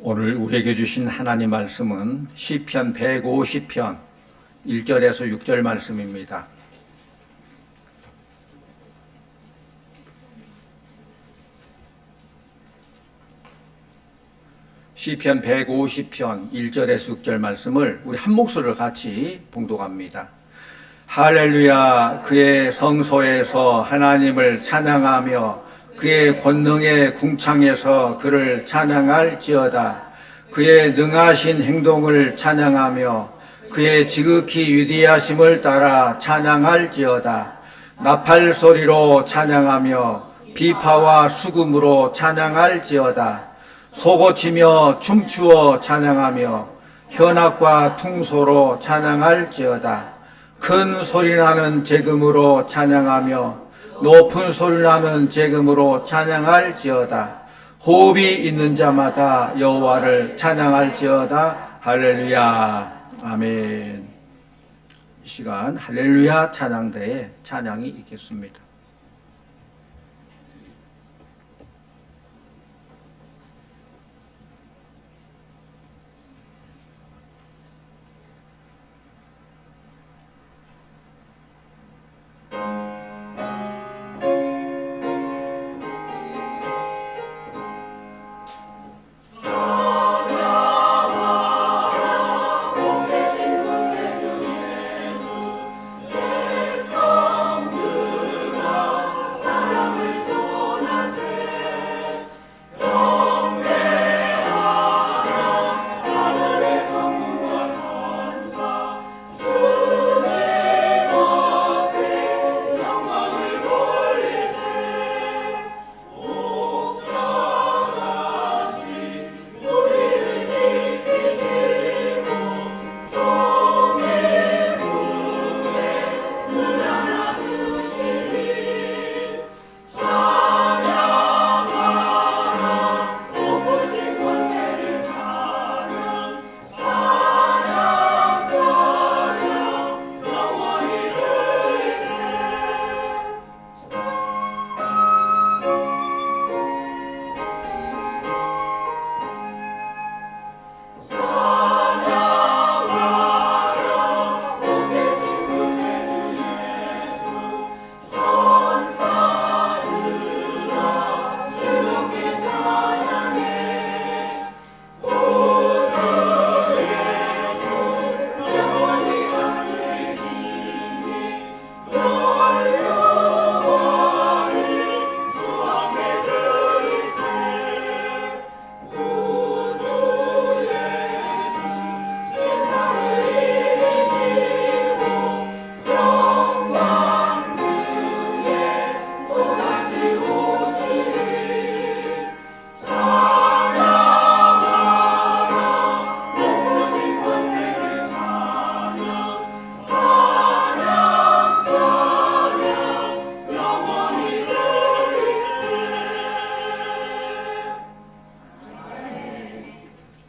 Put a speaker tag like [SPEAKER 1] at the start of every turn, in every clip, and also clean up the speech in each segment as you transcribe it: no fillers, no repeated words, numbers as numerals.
[SPEAKER 1] 오늘 우리에게 주신 하나님 말씀은 시편 150편 1절에서 6절 말씀입니다. 시편 150편 1절에서 6절 말씀을 우리 한 목소리를 같이 봉독합니다. 할렐루야. 그의 성소에서 하나님을 찬양하며 그의 권능의 궁창에서 그를 찬양할지어다. 그의 능하신 행동을 찬양하며 그의 지극히 위대하심을 따라 찬양할지어다. 나팔 소리로 찬양하며 비파와 수금으로 찬양할지어다. 소고치며 춤추어 찬양하며 현악과 퉁소로 찬양할지어다. 큰 소리나는 제금으로 찬양하며 높은 소리나는 제금으로 찬양할지어다. 호흡이 있는 자마다 여호와를 찬양할지어다. 할렐루야. 아멘. 이 시간 할렐루야 찬양대에 찬양이 있겠습니다.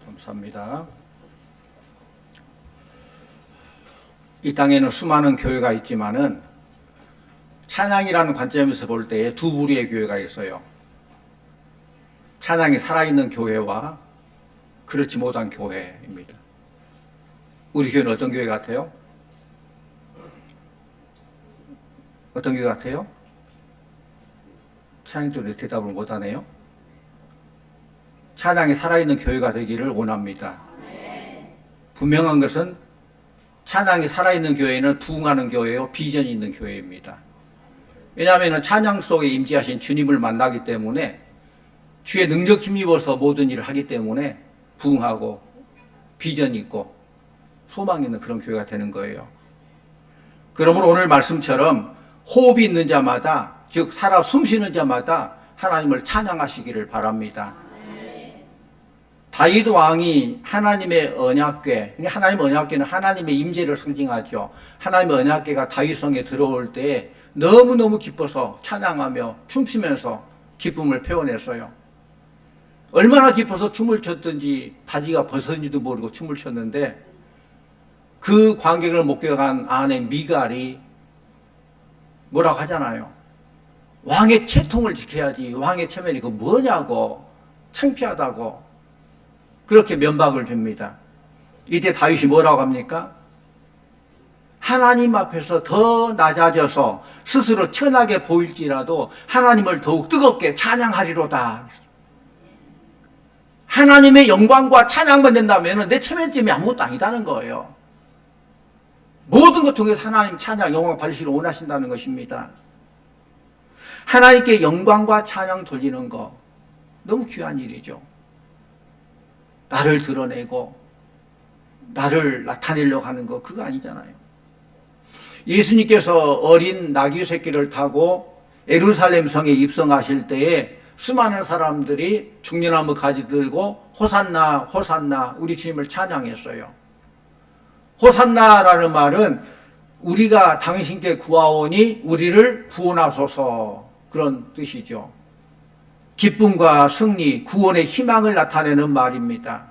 [SPEAKER 1] 감사합니다. 이 땅에는 수많은 교회가 있지만은 찬양이라는 관점에서 볼 때 두 부류의 교회가 있어요. 찬양이 살아있는 교회와 그렇지 못한 교회입니다. 우리 교회는 어떤 교회 같아요? 어떤 교회 같아요? 찬양들이 대답을 못하네요. 찬양이 살아있는 교회가 되기를 원합니다. 분명한 것은 찬양이 살아있는 교회는 부흥하는 교회요, 비전이 있는 교회입니다. 왜냐하면 찬양 속에 임재하신 주님을 만나기 때문에 주의 능력 힘입어서 모든 일을 하기 때문에 부흥하고 비전이 있고 소망이 있는 그런 교회가 되는 거예요. 그러므로 오늘 말씀처럼 호흡이 있는 자마다, 즉 살아 숨쉬는 자마다 하나님을 찬양하시기를 바랍니다. 다윗 왕이 하나님의 언약궤, 하나님의 언약궤는 하나님의 임재를 상징하죠. 하나님의 언약궤가 다윗성에 들어올 때 너무너무 기뻐서 찬양하며 춤추면서 기쁨을 표현했어요. 얼마나 기뻐서 춤을 췄든지 바지가 벗었는지도 모르고 춤을 췄는데 그 광경을 목격한 아내 미갈이 뭐라고 하잖아요. 왕의 채통을 지켜야지 왕의 체면이 그 뭐냐고, 창피하다고. 그렇게 면박을 줍니다. 이때 다윗이 뭐라고 합니까? 하나님 앞에서 더 낮아져서 스스로 천하게 보일지라도 하나님을 더욱 뜨겁게 찬양하리로다. 하나님의 영광과 찬양만 된다면 내 체면점이 아무것도 아니다는 거예요. 모든 것 통해서 하나님 찬양, 영광 받으시기를 원하신다는 것입니다. 하나님께 영광과 찬양 돌리는 거 너무 귀한 일이죠. 나를 드러내고 나를 나타내려고 하는 거 그거 아니잖아요. 예수님께서 어린 나귀 새끼를 타고 예루살렘 성에 입성하실 때에 수많은 사람들이 중려나무 가지 들고 호산나 호산나 우리 주님을 찬양했어요. 호산나라는 말은 우리가 당신께 구하오니 우리를 구원하소서 그런 뜻이죠. 기쁨과 승리, 구원의 희망을 나타내는 말입니다.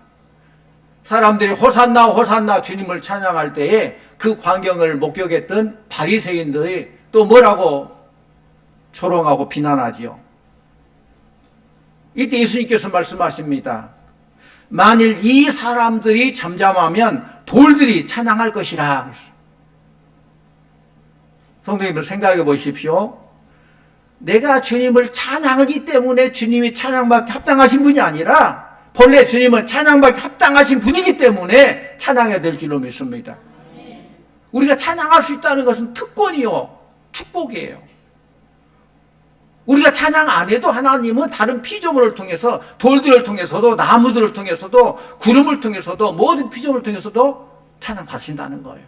[SPEAKER 1] 사람들이 호산나 호산나 주님을 찬양할 때에 그 광경을 목격했던 바리새인들이 또 뭐라고 조롱하고 비난하지요. 이때 예수님께서 말씀하십니다. 만일 이 사람들이 잠잠하면 돌들이 찬양할 것이라. 성도님들 생각해 보십시오. 내가 주님을 찬양하기 때문에 주님이 찬양받기 합당하신 분이 아니라 본래 주님은 찬양받기 합당하신 분이기 때문에 찬양해야 될 줄로 믿습니다. 우리가 찬양할 수 있다는 것은 특권이요 축복이에요. 우리가 찬양 안 해도 하나님은 다른 피조물을 통해서 돌들을 통해서도 나무들을 통해서도 구름을 통해서도 모든 피조물을 통해서도 찬양 받으신다는 거예요.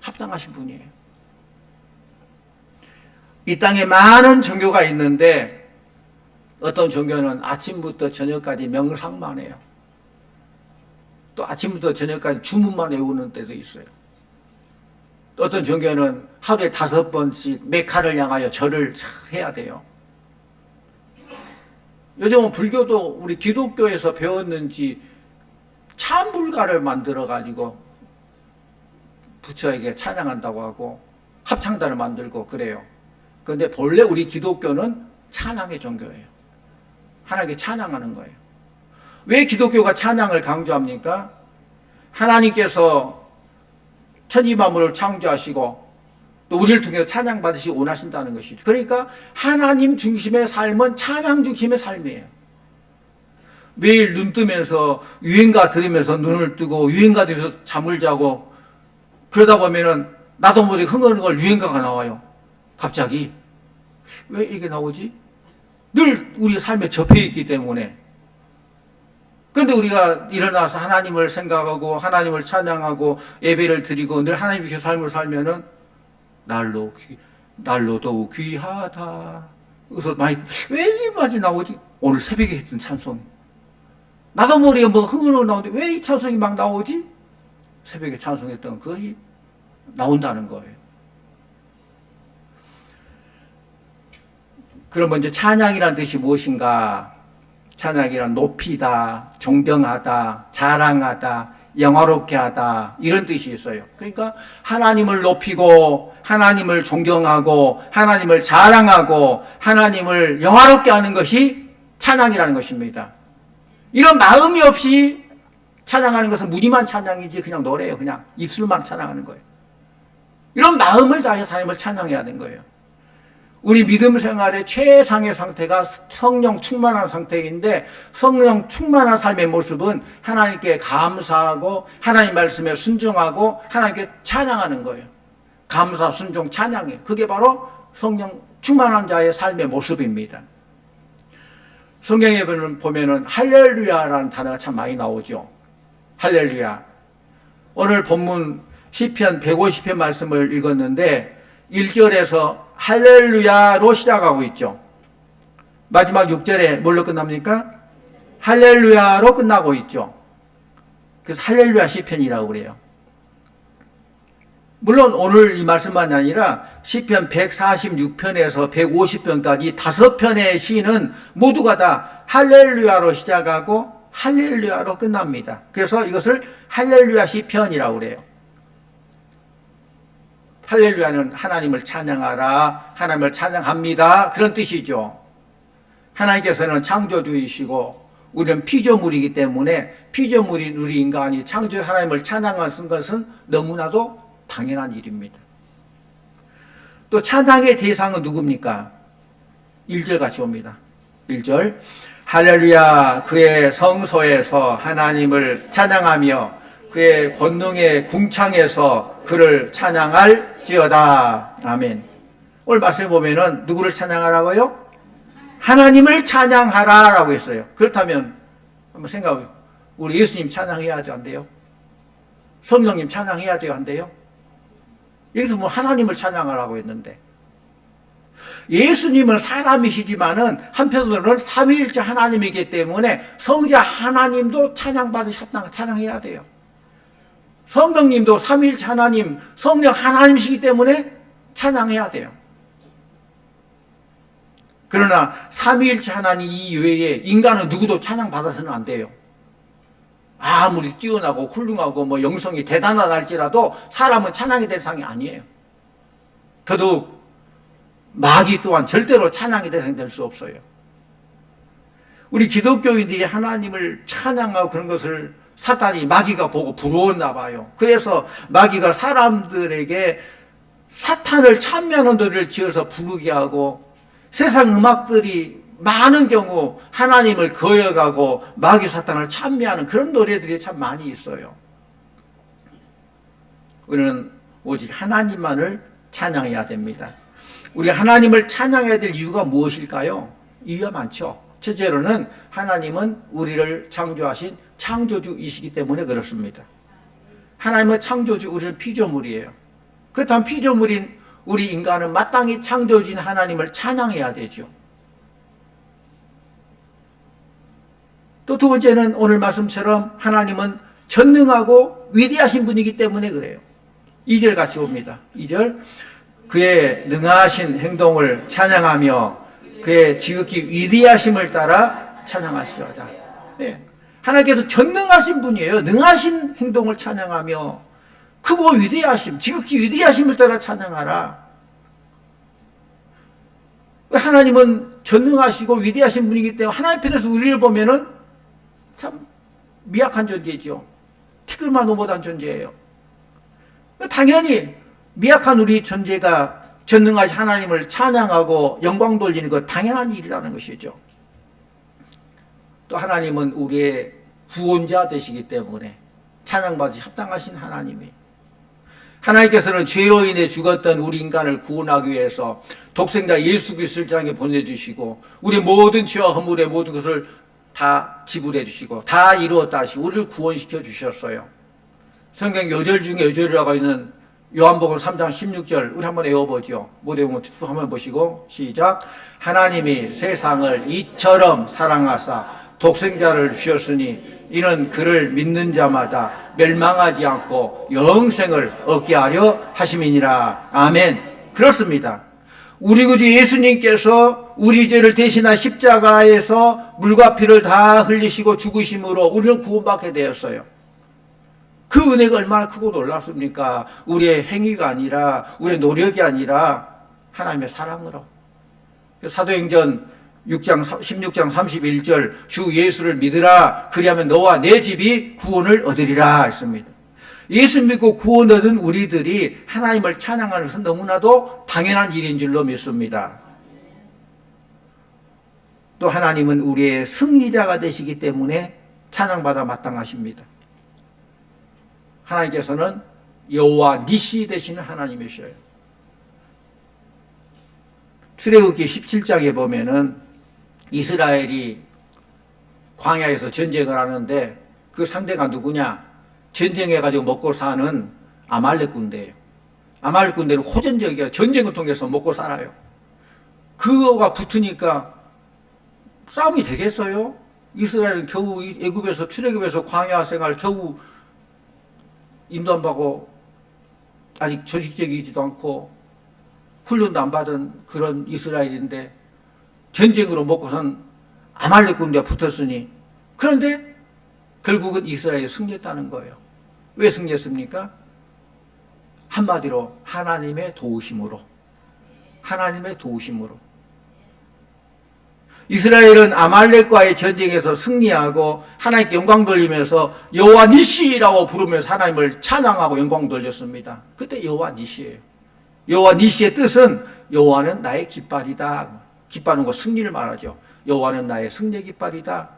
[SPEAKER 1] 합당하신 분이에요. 이 땅에 많은 종교가 있는데 어떤 종교는 아침부터 저녁까지 명상만 해요. 또 아침부터 저녁까지 주문만 외우는 때도 있어요. 또 어떤 종교는 하루에 5번씩 메카를 향하여 절을 해야 돼요. 요즘은 불교도 우리 기독교에서 배웠는지 참불가를 만들어가지고 부처에게 찬양한다고 하고 합창단을 만들고 그래요. 그런데 본래 우리 기독교는 찬양의 종교예요. 하나님께 찬양하는 거예요. 왜 기독교가 찬양을 강조합니까? 하나님께서 천지만물을 창조하시고 또 우리를 통해서 찬양 받으시기 원하신다는 것이죠. 그러니까 하나님 중심의 삶은 찬양 중심의 삶이에요. 매일 눈 뜨면서 유행가 들으면서 눈을 뜨고 유행가 들으면서 잠을 자고 그러다 보면은 나도 모르게 흥얼흥얼 유행가가 나와요. 갑자기 왜 이게 나오지? 늘 우리 삶에 접해 있기 때문에. 그런데 우리가 일어나서 하나님을 생각하고 하나님을 찬양하고 예배를 드리고 늘 하나님 위해 삶을 살면은 날로 더욱 귀하다. 그래서 왜 이 말이 나오지? 오늘 새벽에 했던 찬송. 나도 모르게 뭐 흥얼흥얼 나오는데 왜 이 찬송이 막 나오지? 새벽에 찬송했던 그것이 나온다는 거예요. 그러면 이제 찬양이란 뜻이 무엇인가? 찬양이란 높이다, 존경하다, 자랑하다, 영화롭게 하다 이런 뜻이 있어요. 그러니까 하나님을 높이고 하나님을 존경하고 하나님을 자랑하고 하나님을 영화롭게 하는 것이 찬양이라는 것입니다. 이런 마음이 없이 찬양하는 것은 무늬만 찬양이지 그냥 노래예요. 그냥 입술만 찬양하는 거예요. 이런 마음을 다해서 하나님을 찬양해야 하는 거예요. 우리 믿음 생활의 최상의 상태가 성령 충만한 상태인데 성령 충만한 삶의 모습은 하나님께 감사하고 하나님 말씀에 순종하고 하나님께 찬양하는 거예요. 감사, 순종, 찬양이에요. 그게 바로 성령 충만한 자의 삶의 모습입니다. 성경에 보면은 할렐루야라는 단어가 참 많이 나오죠. 할렐루야. 오늘 본문 시편 150편 말씀을 읽었는데 1절에서 할렐루야로 시작하고 있죠. 마지막 6절에 뭘로 끝납니까? 할렐루야로 끝나고 있죠. 그래서 할렐루야 시편이라고 그래요. 물론 오늘 이 말씀만이 아니라 시편 146편에서 150편까지 5편의 시는 모두가 다 할렐루야로 시작하고 할렐루야로 끝납니다. 그래서 이것을 할렐루야 시편이라고 그래요. 할렐루야는 하나님을 찬양하라, 하나님을 찬양합니다 그런 뜻이죠. 하나님께서는 창조주이시고 우리는 피조물이기 때문에 피조물인 우리 인간이 창조 하나님을 찬양하는 것은 너무나도 당연한 일입니다. 또 찬양의 대상은 누굽니까? 1절 같이 옵니다. 1절 할렐루야 그의 성소에서 하나님을 찬양하며 그의 권능의 궁창에서 그를 찬양할지어다. 아멘. 오늘 말씀에 보면은 누구를 찬양하라고요? 하나님을 찬양하라 라고 했어요. 그렇다면 한번 생각해, 우리 예수님 찬양해야 돼요, 안 돼요? 성령님 찬양해야 돼요, 안 돼요? 여기서 뭐 하나님을 찬양하라고 했는데, 예수님은 사람이시지만은 한편으로는 삼위일체 하나님이기 때문에 성자 하나님도 찬양해야 돼요. 성령님도 삼위일체 하나님, 성령 하나님이시기 때문에 찬양해야 돼요. 그러나 삼위일체 하나님 이외에 인간은 누구도 찬양받아서는 안 돼요. 아무리 뛰어나고 훌륭하고 뭐 영성이 대단하다 할지라도 사람은 찬양의 대상이 아니에요. 더더욱 마귀 또한 절대로 찬양의 대상이 될 수 없어요. 우리 기독교인들이 하나님을 찬양하고 그런 것을 사탄이 마귀가 보고 부러웠나 봐요. 그래서 마귀가 사람들에게 사탄을 찬미하는 노래를 지어서 부르게 하고 세상 음악들이 많은 경우 하나님을 거역하고 마귀 사탄을 찬미하는 그런 노래들이 참 많이 있어요. 우리는 오직 하나님만을 찬양해야 됩니다. 우리 하나님을 찬양해야 될 이유가 무엇일까요? 이유가 많죠. 첫째로는 하나님은 우리를 창조하신 창조주이시기 때문에 그렇습니다. 하나님은 창조주, 우리는 피조물이에요. 그렇다면 피조물인 우리 인간은 마땅히 창조주인 하나님을 찬양해야 되죠. 또 두 번째는 오늘 말씀처럼 하나님은 전능하고 위대하신 분이기 때문에 그래요. 2절 같이 봅니다. 2절 그의 능하신 행동을 찬양하며 그의 지극히 위대하심을 따라 찬양하시오다. 네. 하나님께서 전능하신 분이에요. 능하신 행동을 찬양하며 크고 위대하심, 지극히 위대하심을 따라 찬양하라. 하나님은 전능하시고 위대하신 분이기 때문에 하나님 편에서 우리를 보면은 참 미약한 존재죠. 티끌마도 못한 존재예요. 당연히 미약한 우리 존재가 전능하신 하나님을 찬양하고 영광 돌리는 것 당연한 일이라는 것이죠. 또 하나님은 우리의 구원자 되시기 때문에 찬양받으시 합당하신 하나님이, 하나님께서는 죄로 인해 죽었던 우리 인간을 구원하기 위해서 독생자 예수 그리스도를 땅에 보내주시고 우리 모든 죄와 허물의 모든 것을 다 지불해 주시고 다 이루었다 하시고 우리를 구원시켜 주셨어요. 성경 요절 중에 요절이라고 있는 요한복음 3장 16절 우리 한번 외워보죠. 모두 한번 보시고 시작. 하나님이 세상을 이처럼 사랑하사 독생자를 주셨으니 이는 그를 믿는 자마다 멸망하지 않고 영생을 얻게 하려 하심이니라. 아멘. 그렇습니다. 우리 구주 예수님께서 우리 죄를 대신한 십자가에서 물과 피를 다 흘리시고 죽으심으로 우리는 구원받게 되었어요. 그 은혜가 얼마나 크고 놀랍습니까? 우리의 행위가 아니라 우리의 노력이 아니라 하나님의 사랑으로. 사도행전 16장 31절 주 예수를 믿으라 그리하면 너와 내 집이 구원을 얻으리라 했습니다. 예수 믿고 구원 얻은 우리들이 하나님을 찬양하는 것은 너무나도 당연한 일인 줄로 믿습니다. 또 하나님은 우리의 승리자가 되시기 때문에 찬양받아 마땅하십니다. 하나님께서는 여호와 니시 되시는 하나님이셔요. 출애굽기 17장에 보면은 이스라엘이 광야에서 전쟁을 하는데 그 상대가 누구냐? 전쟁해가지고 먹고 사는 아말렉 군대예요. 아말렉 군대는 호전적이에요. 전쟁을 통해서 먹고 살아요. 그거가 붙으니까 싸움이 되겠어요? 이스라엘은 겨우 애굽에서 출애굽에서 광야 생활 겨우 인도 안 받고 아직 조직적이지도 않고 훈련도 안 받은 그런 이스라엘인데 전쟁으로 먹고 산 아말렉 군대가 붙었으니, 그런데 결국은 이스라엘이 승리했다는 거예요. 왜 승리했습니까? 한마디로 하나님의 도우심으로. 하나님의 도우심으로. 이스라엘은 아말렉과의 전쟁에서 승리하고 하나님께 영광 돌리면서 여호와 니시라고 부르면서 하나님을 찬양하고 영광 돌렸습니다. 그때 여호와 니시예요. 여호와 니시의 뜻은 여호와는 나의 깃발이다. 깃발은 거 승리를 말하죠. 여호와는 나의 승리의 깃발이다.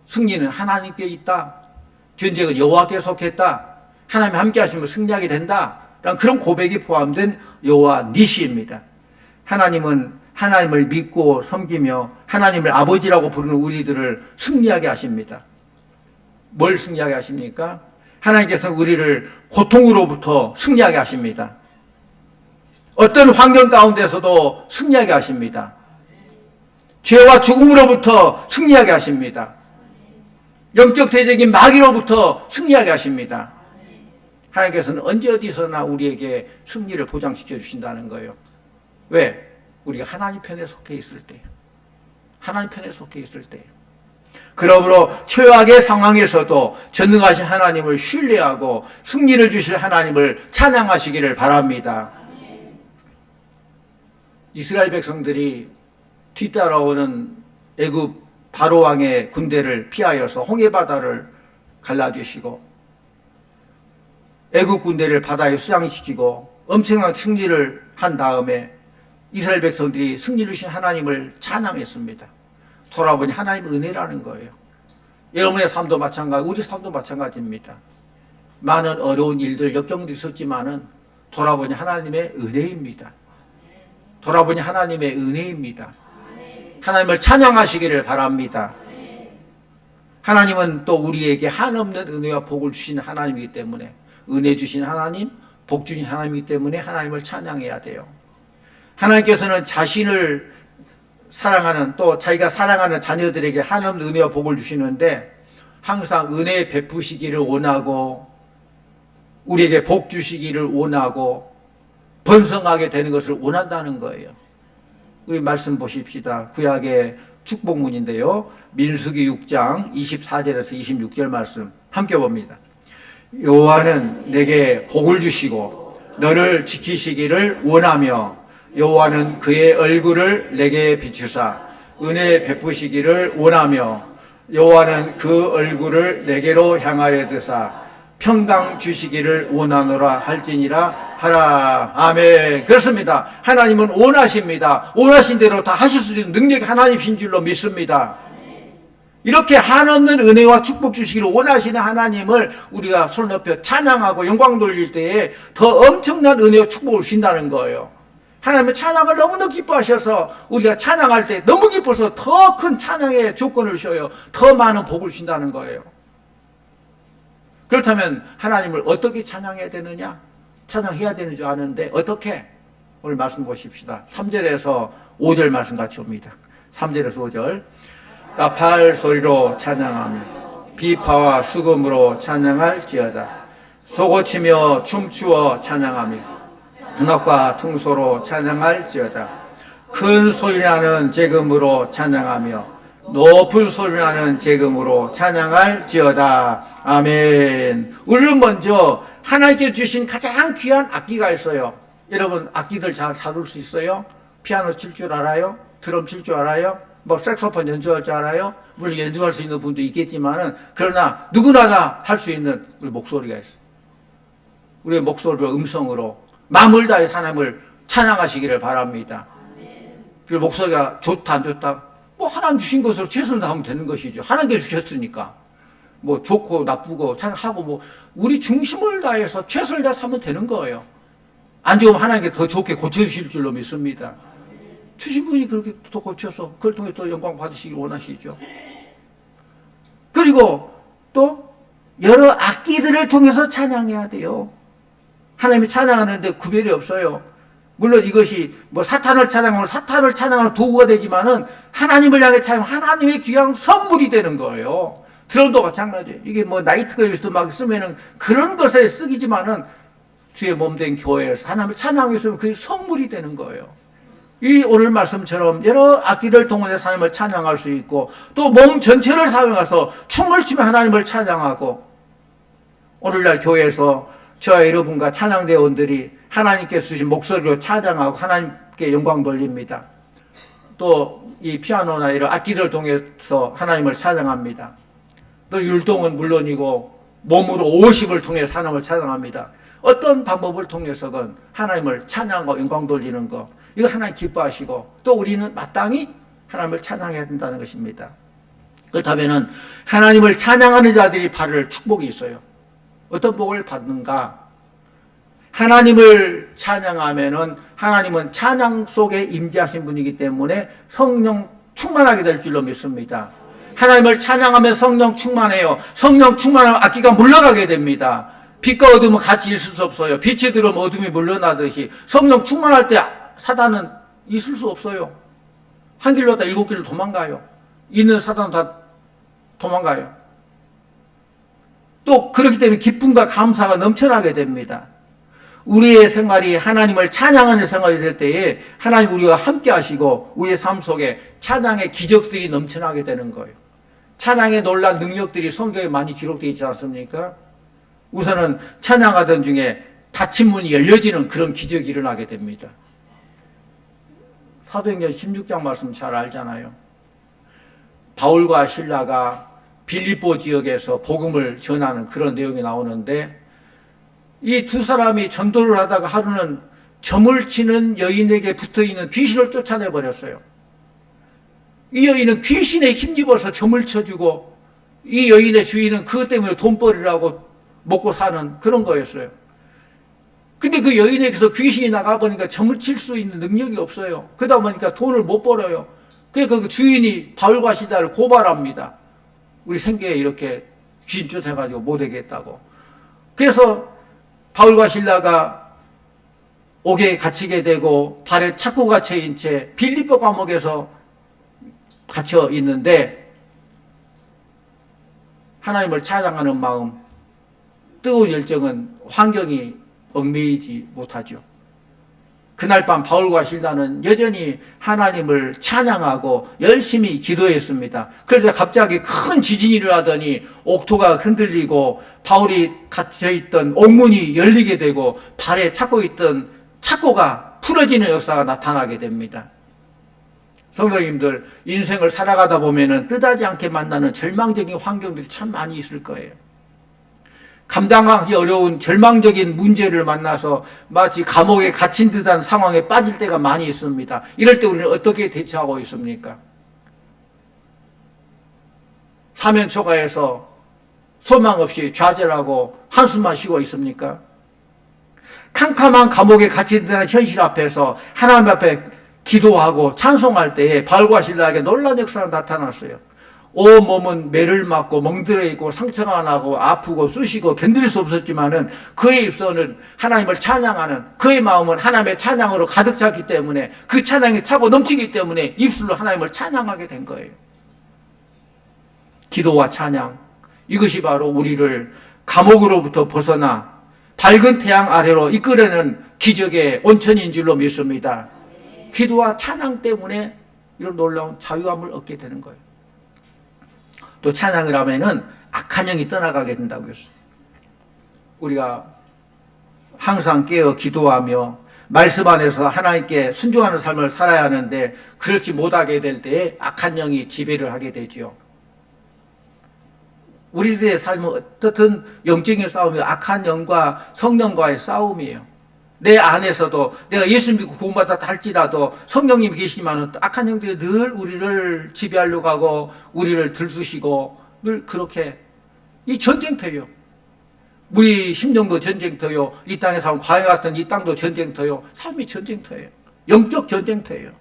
[SPEAKER 1] 승리는 하나님께 있다. 전쟁은 여호와께 속했다. 하나님이 함께 하시면 승리하게 된다. 라는 그런 고백이 포함된 여호와 니시입니다. 하나님은 하나님을 믿고 섬기며 하나님을 아버지라고 부르는 우리들을 승리하게 하십니다. 뭘 승리하게 하십니까? 하나님께서는 우리를 고통으로부터 승리하게 하십니다. 어떤 환경 가운데서도 승리하게 하십니다. 죄와 죽음으로부터 승리하게 하십니다. 영적 대적인 마귀로부터 승리하게 하십니다. 하나님께서는 언제 어디서나 우리에게 승리를 보장시켜 주신다는 거예요. 왜? 우리가 하나님 편에 속해 있을 때, 하나님 편에 속해 있을 때. 그러므로 최악의 상황에서도 전능하신 하나님을 신뢰하고 승리를 주실 하나님을 찬양하시기를 바랍니다. 이스라엘 백성들이 뒤따라오는 애굽 바로 왕의 군대를 피하여서 홍해바다를 갈라주시고 애굽 군대를 바다에 수장시키고 엄청난 승리를 한 다음에 이스라엘 백성들이 승리를 주신 하나님을 찬양했습니다. 돌아보니 하나님의 은혜라는 거예요. 여러분의 삶도 마찬가지, 우리 삶도 마찬가지입니다. 많은 어려운 일들, 역경도 있었지만은 돌아보니 하나님의 은혜입니다. 돌아보니 하나님의 은혜입니다. 하나님을 찬양하시기를 바랍니다. 하나님은 또 우리에게 한없는 은혜와 복을 주시는 하나님이기 때문에, 은혜 주신 하나님, 복 주신 하나님이기 때문에 하나님을 찬양해야 돼요. 하나님께서는 자신을 사랑하는, 또 자기가 사랑하는 자녀들에게 한없는 은혜와 복을 주시는데 항상 은혜 베푸시기를 원하고 우리에게 복 주시기를 원하고 번성하게 되는 것을 원한다는 거예요. 우리 말씀 보십시다. 구약의 축복문인데요. 민수기 6장 24절에서 26절 말씀 함께 봅니다. 여호와는 내게 복을 주시고 너를 지키시기를 원하며 여호와는 그의 얼굴을 내게 비추사 은혜 베푸시기를 원하며 여호와는 그 얼굴을 내게로 향하여 드사 평강 주시기를 원하노라 할지니라 하라. 아멘. 그렇습니다. 하나님은 원하십니다. 원하신 대로 다 하실 수 있는 능력이 하나님이신 줄로 믿습니다. 이렇게 한없는 은혜와 축복 주시기를 원하시는 하나님을 우리가 손 높여 찬양하고 영광 돌릴 때에 더 엄청난 은혜와 축복을 주신다는 거예요. 하나님의 찬양을 너무나 기뻐하셔서 우리가 찬양할 때 너무 기뻐서 더 큰 찬양의 조건을 주셔요. 더 많은 복을 주신다는 거예요. 그렇다면 하나님을 어떻게 찬양해야 되느냐? 찬양해야 되는 줄 아는데 어떻게? 오늘 말씀 보십시다. 3절에서 5절 말씀 같이 옵니다. 3절에서 5절. 나팔 소리로 찬양하며 비파와 수금으로 찬양할지어다. 소고치며 춤추어 찬양하며 문악과 퉁소로 찬양할지어다. 큰 소리나는 재금으로 찬양하며 높은 소리나는 재금으로 찬양할지어다. 아멘. 우리는 먼저 하나님께 주신 가장 귀한 악기가 있어요. 여러분 악기들 잘 다룰 수 있어요? 피아노 칠 줄 알아요? 드럼 칠 줄 알아요? 뭐 색소폰 연주할 줄 알아요? 물론 연주할 수 있는 분도 있겠지만은 그러나 누구나 다 할 수 있는 우리 목소리가 있어요. 우리의 목소리로 음성으로 마음을 다해서 하나님을 찬양하시기를 바랍니다. 그리고 목소리가 좋다 안 좋다 뭐 하나님 주신 것으로 최선을 다하면 되는 것이죠. 하나님께 주셨으니까 뭐 좋고 나쁘고 찬양하고 뭐 우리 중심을 다해서 최선을 다해서 하면 되는 거예요. 안 좋으면 하나님께 더 좋게 고쳐주실 줄로 믿습니다. 주신 분이 그렇게 또 고쳐서 그걸 통해 또 영광 받으시길 원하시죠. 그리고 또 여러 악기들을 통해서 찬양해야 돼요. 하나님이 찬양하는데 구별이 없어요. 물론 이것이 뭐 사탄을 찬양하면 사탄을 찬양하는 도구가 되지만은 하나님을 향해 찬양, 하나님의 귀한 선물이 되는 거예요. 드럼도 마찬가지예요. 이게 뭐 나이트클럽에서도 막 쓰면은 그런 것에 쓰기지만은 주의 몸된 교회에서 하나님을 찬양하기 위해서 그게 선물이 되는 거예요. 이 오늘 말씀처럼 여러 악기를 동원해서 하나님을 찬양할 수 있고 또 몸 전체를 사용해서 춤을 추며 하나님을 찬양하고 오늘날 교회에서 저와 여러분과 찬양대원들이 하나님께서 주신 목소리로 찬양하고 하나님께 영광 돌립니다. 또 이 피아노나 이런 악기를 통해서 하나님을 찬양합니다. 또 율동은 물론이고 몸으로 오십을 통해서 하나님을 찬양합니다. 어떤 방법을 통해서든 하나님을 찬양하고 영광 돌리는 것, 이거 하나님 기뻐하시고 또 우리는 마땅히 하나님을 찬양해야 된다는 것입니다. 그렇다면 하나님을 찬양하는 자들이 받을 축복이 있어요. 어떤 복을 받는가? 하나님을 찬양하면은 하나님은 찬양 속에 임재하신 분이기 때문에 성령 충만하게 될 줄로 믿습니다. 하나님을 찬양하면 성령 충만해요. 성령 충만하면 악기가 물러가게 됩니다. 빛과 어둠은 같이 있을 수 없어요. 빛이 들어오면 어둠이 물러나듯이 성령 충만할 때 사단은 있을 수 없어요. 한 길로 다 7길로 도망가요. 있는 사단은 다 도망가요. 또 그렇기 때문에 기쁨과 감사가 넘쳐나게 됩니다. 우리의 생활이 하나님을 찬양하는 생활이 될 때에 하나님 우리와 함께 하시고 우리의 삶 속에 찬양의 기적들이 넘쳐나게 되는 거예요. 찬양의 놀란 능력들이 성경에 많이 기록되어 있지 않습니까? 우선은 찬양하던 중에 닫힌 문이 열려지는 그런 기적이 일어나게 됩니다. 사도행전 16장 말씀 잘 알잖아요. 바울과 실라가 빌립보 지역에서 복음을 전하는 그런 내용이 나오는데, 이 두 사람이 전도를 하다가 하루는 점을 치는 여인에게 붙어있는 귀신을 쫓아내버렸어요. 이 여인은 귀신에 힘입어서 점을 쳐주고 이 여인의 주인은 그것 때문에 돈벌이를 하고 먹고 사는 그런 거였어요. 근데 그 여인에게서 귀신이 나가보니까 점을 칠 수 있는 능력이 없어요. 그러다 보니까 돈을 못 벌어요. 그러니까 그 주인이 바울과 실라를 고발합니다. 우리 생계에 이렇게 귀신 쫓아가지고 못하게 했다고. 그래서 바울과 실라가 옥에 갇히게 되고 발에 차고 갇혀인 채 빌립보 감옥에서 갇혀 있는데, 하나님을 찬양하는 마음, 뜨거운 열정은 환경이 얽매이지 못하죠. 그날 밤 바울과 실라는 여전히 하나님을 찬양하고 열심히 기도했습니다. 그래서 갑자기 큰 지진이 일어나더니 옥토가 흔들리고 바울이 갇혀있던 옥문이 열리게 되고 발에 차고 있던 차고가 풀어지는 역사가 나타나게 됩니다. 성도님들, 인생을 살아가다 보면은 뜻하지 않게 만나는 절망적인 환경들이 참 많이 있을 거예요. 감당하기 어려운 절망적인 문제를 만나서 마치 감옥에 갇힌 듯한 상황에 빠질 때가 많이 있습니다. 이럴 때 우리는 어떻게 대처하고 있습니까? 사면초가에서 소망 없이 좌절하고 한숨만 쉬고 있습니까? 캄캄한 감옥에 갇힌 듯한 현실 앞에서 하나님 앞에 기도하고 찬송할 때에 바울과 실라에게 놀라운 역사가 나타났어요. 온 몸은 매를 맞고 멍들어 있고 상처가 나고 아프고 쑤시고 견딜 수 없었지만은 그의 입술은 하나님을 찬양하는, 그의 마음은 하나님의 찬양으로 가득 찼기 때문에, 그 찬양이 차고 넘치기 때문에 입술로 하나님을 찬양하게 된 거예요. 기도와 찬양, 이것이 바로 우리를 감옥으로부터 벗어나 밝은 태양 아래로 이끌어내는 기적의 온천인 줄로 믿습니다. 기도와 찬양 때문에 이런 놀라운 자유함을 얻게 되는 거예요. 또 찬양을 하면은 악한 영이 떠나가게 된다고 했어요. 우리가 항상 깨어 기도하며 말씀 안에서 하나님께 순종하는 삶을 살아야 하는데, 그렇지 못하게 될 때에 악한 영이 지배를 하게 되죠. 우리들의 삶은 어떻든 영적인 싸움이 악한 영과 성령과의 싸움이에요. 내 안에서도 내가 예수 믿고 구원받았다 할지라도 성령님이 계시지만 악한 영들이 늘 우리를 지배하려고 하고 우리를 들쑤시고 늘 그렇게, 이 전쟁터예요. 우리 심령도 전쟁터요. 이 땅에 사는 과연 같은 이 땅도 전쟁터요. 삶이 전쟁터예요. 영적 전쟁터예요.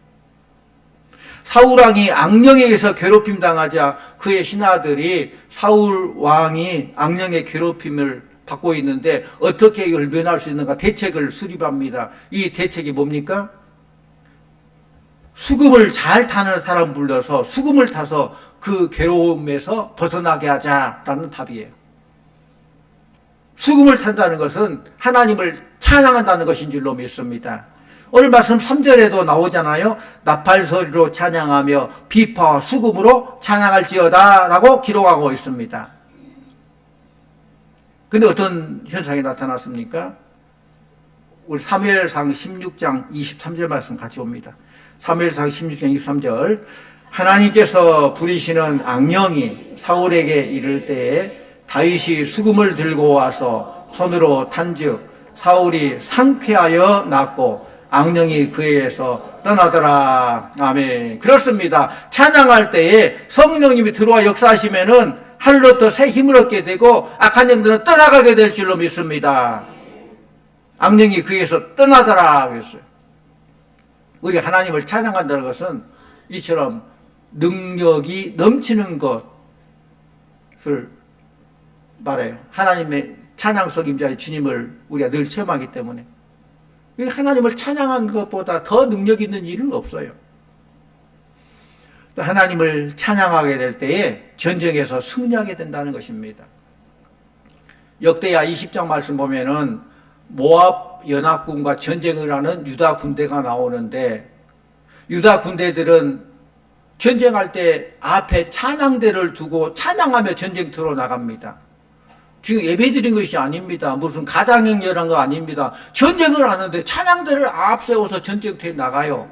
[SPEAKER 1] 사울왕이 악령에 의해서 괴롭힘 당하자 그의 신하들이 사울 왕이 악령의 괴롭힘을 받고 있는데 어떻게 이걸 면할 수 있는가 대책을 수립합니다. 이 대책이 뭡니까? 수금을 잘 타는 사람 불러서 수금을 타서 그 괴로움에서 벗어나게 하자라는 답이에요. 수금을 탄다는 것은 하나님을 찬양한다는 것인 줄로 믿습니다. 오늘 말씀 3절에도 나오잖아요. 나팔소리로 찬양하며 비파와 수금으로 찬양할지어다 라고 기록하고 있습니다. 근데 어떤 현상이 나타났습니까? 우리 사무엘상 16장 23절 말씀 같이 봅니다. 사무엘상 16장 23절 하나님께서 부리시는 악령이 사울에게 이를 때에 다윗이 수금을 들고 와서 손으로 탄즉 사울이 상쾌하여 났고 악령이 그에게서 떠나더라. 아멘. 그렇습니다. 찬양할 때에 성령님이 들어와 역사하시면은 하늘로부터 새 힘을 얻게 되고 악한 영들은 떠나가게 될 줄로 믿습니다. 악령이 그에게서 떠나더라 그랬어요. 우리 하나님을 찬양한다는 것은 이처럼 능력이 넘치는 것을 말해요. 하나님의 찬양 속 임자의 주님을 우리가 늘 체험하기 때문에 하나님을 찬양한 것보다 더 능력 있는 일은 없어요. 또 하나님을 찬양하게 될 때에 전쟁에서 승리하게 된다는 것입니다. 역대하 20장 말씀 보면은 모압 연합군과 전쟁을 하는 유다 군대가 나오는데 유다 군대들은 전쟁할 때 앞에 찬양대를 두고 찬양하며 전쟁터로 나갑니다. 지금 예배드린 것이 아닙니다. 무슨 가장행렬한 거 아닙니다. 전쟁을 하는데 찬양대를 앞세워서 전쟁터에 나가요.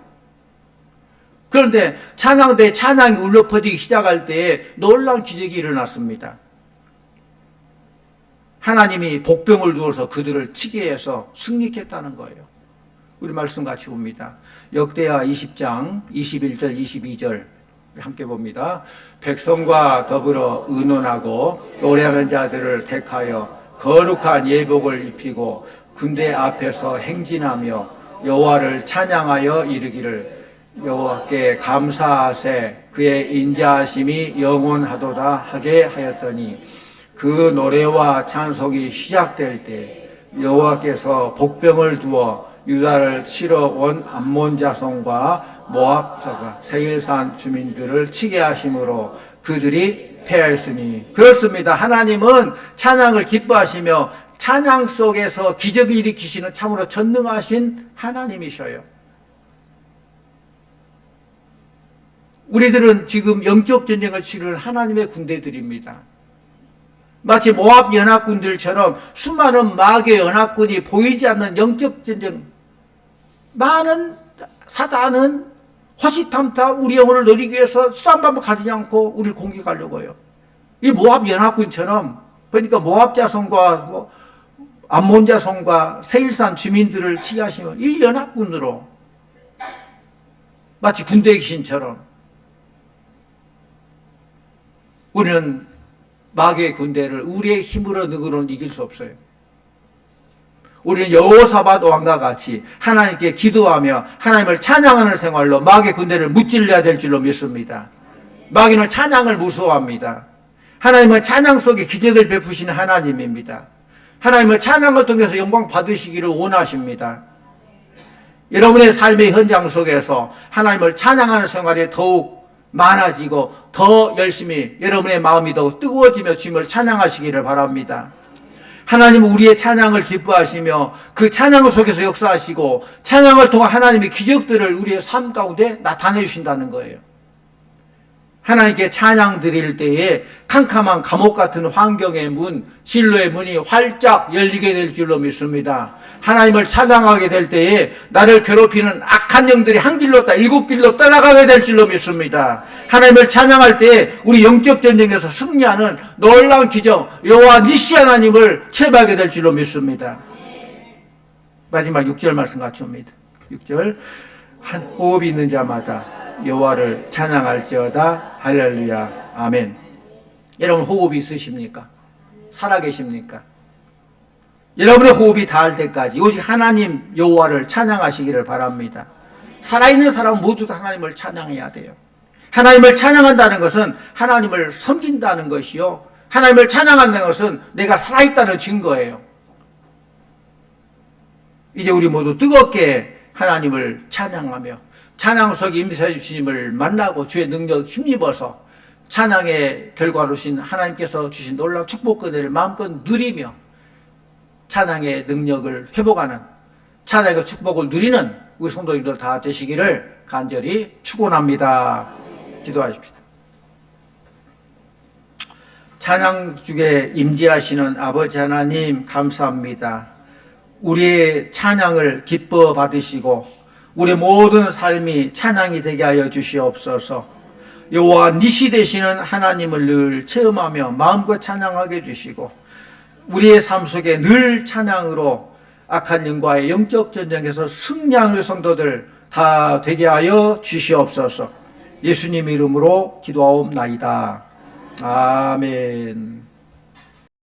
[SPEAKER 1] 그런데 찬양대 찬양이 울려 퍼지기 시작할 때에 놀라운 기적이 일어났습니다. 하나님이 복병을 두어서 그들을 치게 해서 승리했다는 거예요. 우리 말씀 같이 봅니다. 역대하 20장 21절 22절 함께 봅니다. 백성과 더불어 의논하고 노래하는 자들을 택하여 거룩한 예복을 입히고 군대 앞에서 행진하며 여호와를 찬양하여 이르기를 여호와께 감사하세 그의 인자하심이 영원하도다 하게 하였더니 그 노래와 찬송이 시작될 때 여호와께서 복병을 두어 유다를 치러 온 암몬 자손과 모압과 세일산 주민들을 치게 하심으로 그들이 패하였으니 그렇습니다. 하나님은 찬양을 기뻐하시며 찬양 속에서 기적을 일으키시는 참으로 전능하신 하나님이셔요. 우리들은 지금 영적 전쟁을 치르는 하나님의 군대들입니다. 마치 모압 연합군들처럼 수많은 마귀 연합군이 보이지 않는 영적 전쟁, 많은 사단은 호시탐탐 우리 영혼을 누리기 위해서 수단 방법 가지지 않고 우리를 공격하려고 해요. 이 모압 연합군처럼 그러니까 모압 자손과 암몬 자손과 세일산 주민들을 치게 하시면 이 연합군으로 마치 군대 귀신처럼 우리는 마귀의 군대를 우리의 힘으로 능으로는 이길 수 없어요. 우리는 여호사밧 왕과 같이 하나님께 기도하며 하나님을 찬양하는 생활로 마귀의 군대를 무찔러야 될 줄로 믿습니다. 마귀는 찬양을 무서워합니다. 하나님은 찬양 속에 기적을 베푸시는 하나님입니다. 하나님은 찬양을 통해서 영광 받으시기를 원하십니다. 여러분의 삶의 현장 속에서 하나님을 찬양하는 생활이 더욱 많아지고 더 열심히 여러분의 마음이 더욱 뜨거워지며 주님을 찬양하시기를 바랍니다. 하나님은 우리의 찬양을 기뻐하시며 그 찬양 속에서 역사하시고 찬양을 통한 하나님의 기적들을 우리의 삶 가운데 나타내 주신다는 거예요. 하나님께 찬양 드릴 때에 캄캄한 감옥 같은 환경의 문, 진로의 문이 활짝 열리게 될 줄로 믿습니다. 하나님을 찬양하게 될 때에 나를 괴롭히는 악한 영들이 한 길로 일곱 길로 떠나가게 될 줄로 믿습니다. 하나님을 찬양할 때에 우리 영적 전쟁에서 승리하는 놀라운 기적 여호와 니시 하나님을 체험하게 될 줄로 믿습니다. 마지막 6절 말씀 같이 옵니다. 6절 한 호흡이 있는 자마다 여호와를 찬양할지어다. 할렐루야. 아멘. 여러분 호흡이 있으십니까? 살아계십니까? 여러분의 호흡이 닿을 때까지 오직 하나님 여호와를 찬양하시기를 바랍니다. 살아있는 사람 모두 다 하나님을 찬양해야 돼요. 하나님을 찬양한다는 것은 하나님을 섬긴다는 것이요, 하나님을 찬양한다는 것은 내가 살아있다는 증거예요. 이제 우리 모두 뜨겁게 하나님을 찬양하며 찬양 속 임재하신 주님을 만나고 주의 능력 힘입어서 찬양의 결과로 신 하나님께서 주신 놀라운 축복 은혜를 마음껏 누리며 찬양의 능력을 회복하는 찬양의 축복을 누리는 우리 성도님들 다 되시기를 간절히 축원합니다. 기도하십시다. 찬양 중에 임재하시는 아버지 하나님 감사합니다. 우리의 찬양을 기뻐 받으시고 우리 모든 삶이 찬양이 되게 하여 주시옵소서. 여호와 니시 되시는 하나님을 늘 체험하며 마음껏 찬양하게 해주시고 우리의 삶 속에 늘 찬양으로 악한 영과의 영적 전쟁에서 승리하는 우리 성도들 다 되게 하여 주시옵소서. 예수님 이름으로 기도하옵나이다. 아멘.